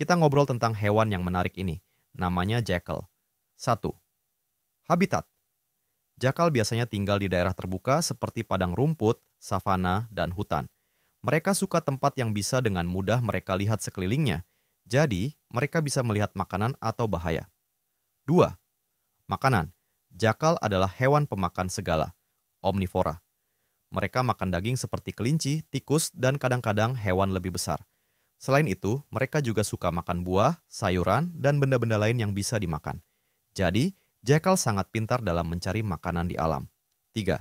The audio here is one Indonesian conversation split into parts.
Kita ngobrol tentang hewan yang menarik ini. Namanya jackal. 1. Habitat. Jackal biasanya tinggal di daerah terbuka seperti padang rumput, savana, dan hutan. Mereka suka tempat yang bisa dengan mudah mereka lihat sekelilingnya. Jadi, mereka bisa melihat makanan atau bahaya. 2. Makanan. Jackal adalah hewan pemakan segala, omnivora. Mereka makan daging seperti kelinci, tikus, dan kadang-kadang hewan lebih besar. Selain itu, mereka juga suka makan buah, sayuran, dan benda-benda lain yang bisa dimakan. Jadi, jackal sangat pintar dalam mencari makanan di alam. 3.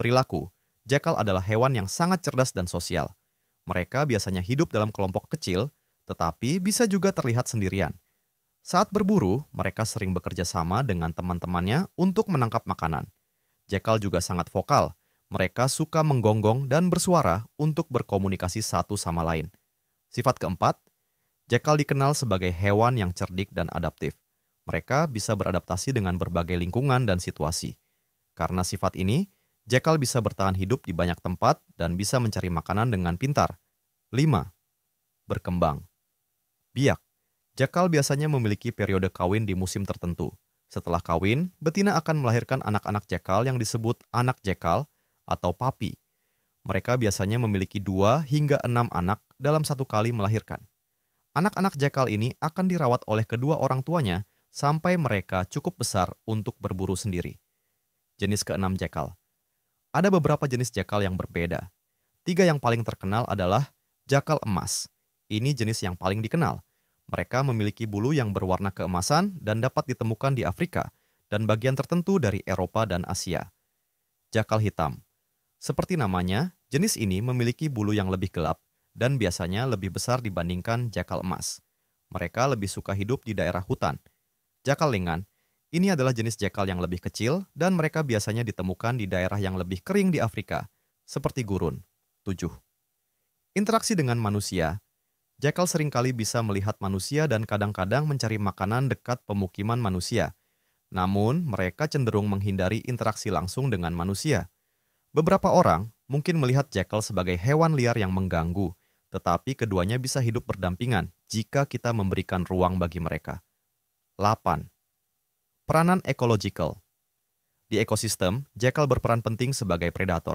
Perilaku. Jackal adalah hewan yang sangat cerdas dan sosial. Mereka biasanya hidup dalam kelompok kecil, tetapi bisa juga terlihat sendirian. Saat berburu, mereka sering bekerja sama dengan teman-temannya untuk menangkap makanan. Jackal juga sangat vokal. Mereka suka menggonggong dan bersuara untuk berkomunikasi satu sama lain. Sifat keempat, jackal dikenal sebagai hewan yang cerdik dan adaptif. Mereka bisa beradaptasi dengan berbagai lingkungan dan situasi. Karena sifat ini, jackal bisa bertahan hidup di banyak tempat dan bisa mencari makanan dengan pintar. 5. Berkembang. Biak. Jackal biasanya memiliki periode kawin di musim tertentu. Setelah kawin, betina akan melahirkan anak-anak jackal yang disebut anak jackal atau papi. Mereka biasanya memiliki 2 hingga 6 anak dalam satu kali melahirkan. Anak-anak jackal ini akan dirawat oleh kedua orang tuanya sampai mereka cukup besar untuk berburu sendiri. Jenis keenam jackal. Ada beberapa jenis jackal yang berbeda. 3 yang paling terkenal adalah jackal emas. Ini jenis yang paling dikenal. Mereka memiliki bulu yang berwarna keemasan dan dapat ditemukan di Afrika dan bagian tertentu dari Eropa dan Asia. Jackal hitam. Seperti namanya, jenis ini memiliki bulu yang lebih gelap dan biasanya lebih besar dibandingkan jackal emas. Mereka lebih suka hidup di daerah hutan. Jackal lengan. Ini adalah jenis jackal yang lebih kecil dan mereka biasanya ditemukan di daerah yang lebih kering di Afrika, seperti gurun. 7. Interaksi dengan manusia. Jackal seringkali bisa melihat manusia dan kadang-kadang mencari makanan dekat pemukiman manusia. Namun, mereka cenderung menghindari interaksi langsung dengan manusia. Beberapa orang mungkin melihat jackal sebagai hewan liar yang mengganggu, tetapi keduanya bisa hidup berdampingan jika kita memberikan ruang bagi mereka. 8. Peranan ekologikal. Di ekosistem, jackal berperan penting sebagai predator.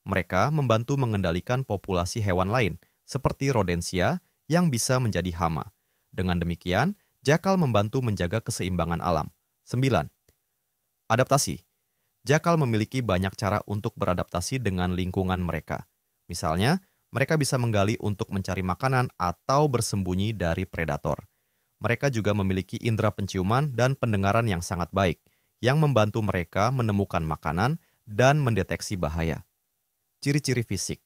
Mereka membantu mengendalikan populasi hewan lain, seperti rodensia yang bisa menjadi hama. Dengan demikian, jackal membantu menjaga keseimbangan alam. 9. Adaptasi. Jackal memiliki banyak cara untuk beradaptasi dengan lingkungan mereka. Misalnya, mereka bisa menggali untuk mencari makanan atau bersembunyi dari predator. Mereka juga memiliki indera penciuman dan pendengaran yang sangat baik, yang membantu mereka menemukan makanan dan mendeteksi bahaya. Ciri-ciri fisik.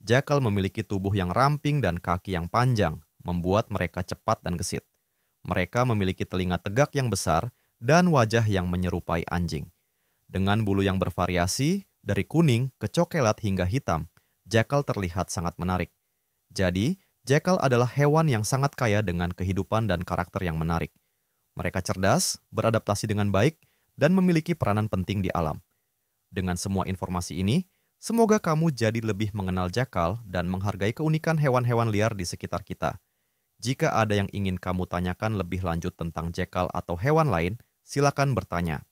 Jackal memiliki tubuh yang ramping dan kaki yang panjang, membuat mereka cepat dan gesit. Mereka memiliki telinga tegak yang besar dan wajah yang menyerupai anjing. Dengan bulu yang bervariasi, dari kuning ke coklat hingga hitam, jackal terlihat sangat menarik. Jadi, jackal adalah hewan yang sangat kaya dengan kehidupan dan karakter yang menarik. Mereka cerdas, beradaptasi dengan baik, dan memiliki peranan penting di alam. Dengan semua informasi ini, semoga kamu jadi lebih mengenal jackal dan menghargai keunikan hewan-hewan liar di sekitar kita. Jika ada yang ingin kamu tanyakan lebih lanjut tentang jackal atau hewan lain, silakan bertanya.